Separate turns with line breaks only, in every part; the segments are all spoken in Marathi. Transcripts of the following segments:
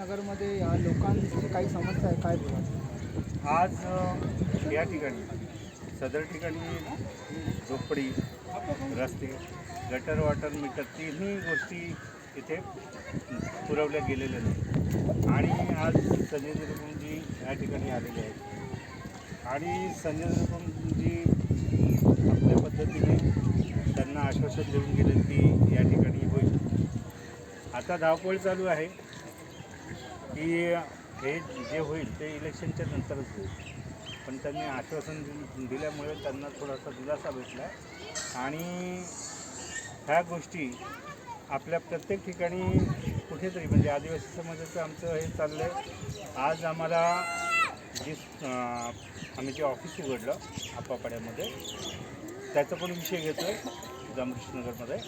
नगरमध्ये या लोकांची काही समस्या आहे काय बोला?
आज या ठिकाणी सदर ठिकाणी झोपडी, रस्ते, गटर वॉटर मीटर तिन्ही गोष्टी इथे पुरवल्या गेलेल्या आहेत. आणि आज संजय निरुपमजी या ठिकाणी आलेले आहेत आणि संजय निरुपमजी आपल्या पद्धतीने त्यांना आश्वासन देऊन गेले की या ठिकाणी होईल. आता धावपळ चालू आहे की हे जे होईल ते इलेक्शनच्या नंतरच होईल, पण त्यांनी आश्वासन दिल्यामुळे त्यांना थोडासा दिलासा भेटला आणि ह्या गोष्टी आपल्या प्रत्येक ठिकाणी कुठेतरी म्हणजे आदिवासी समाजाचं आमचं हे चाललं आहे. आज आम्हाला आम्ही जे ऑफिस उघडलं आप्पापाड्यामध्ये त्याचा पण विषय घेतो आहे जामकृष्णनगरमध्ये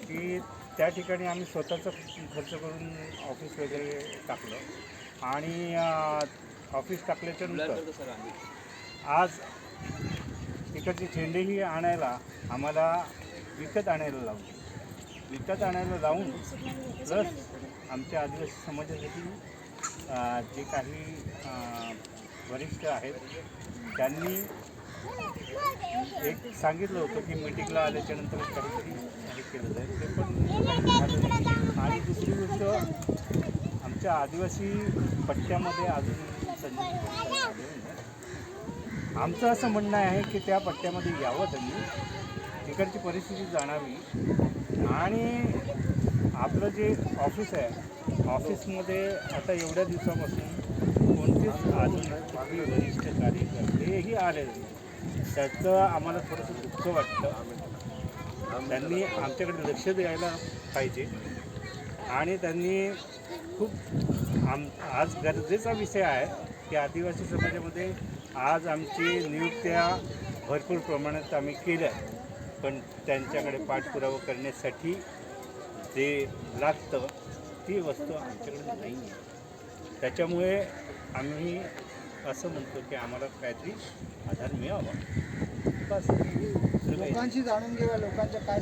की त्या ठिकाणी आम्ही स्वतःचा खर्च करून ऑफिस वगैरे टाकलं आणि ऑफिस टाकल्याच्या नंतर आज तिकडची झेंडेही आणायला आम्हाला विकत आणायला लावून प्लस आमच्या आदिवासी समाजासाठी जे काही वरिष्ठ आहेत त्यांनी एक सांगितलं होतं की मीटिंगला आल्याच्यानंतर काहीतरी हे केलं जाईल, ते पण झालं. आणि दुसरी गोष्ट आमच्या आदिवासी पट्ट्यामध्ये अजून आमचं असं म्हणणं आहे की त्या पट्ट्यामध्ये यावं त्यांनी, तिकडची परिस्थिती जाणावी आणि आपलं जे ऑफिस आहे ऑफिसमध्ये आता एवढ्या दिवसापासून कोणतेच अजून कुठली वरिष्ठ कार्यकर्तेही आले नाही. त्याचं आम्हाला थोडंसं दुःख वाटतं. त्यांनी आमच्याकडे लक्ष द्यायला पाहिजे आणि त्यांनी खूप आज गरजेचा विषय आहे की आदिवासी समाजामध्ये आज आमची नियुक्त्या भरपूर प्रमाणात आम्ही केल्या, पण त्यांच्याकडे पाठपुरावा करण्यासाठी जे लागतं ती वस्तू आमच्याकडे नाही आहे. त्याच्यामुळे आम्ही असं म्हणतो की आम्हाला काहीतरी आधार मिळावा बस.
लोकांशी जाणून घेऊया लोकांच्या काय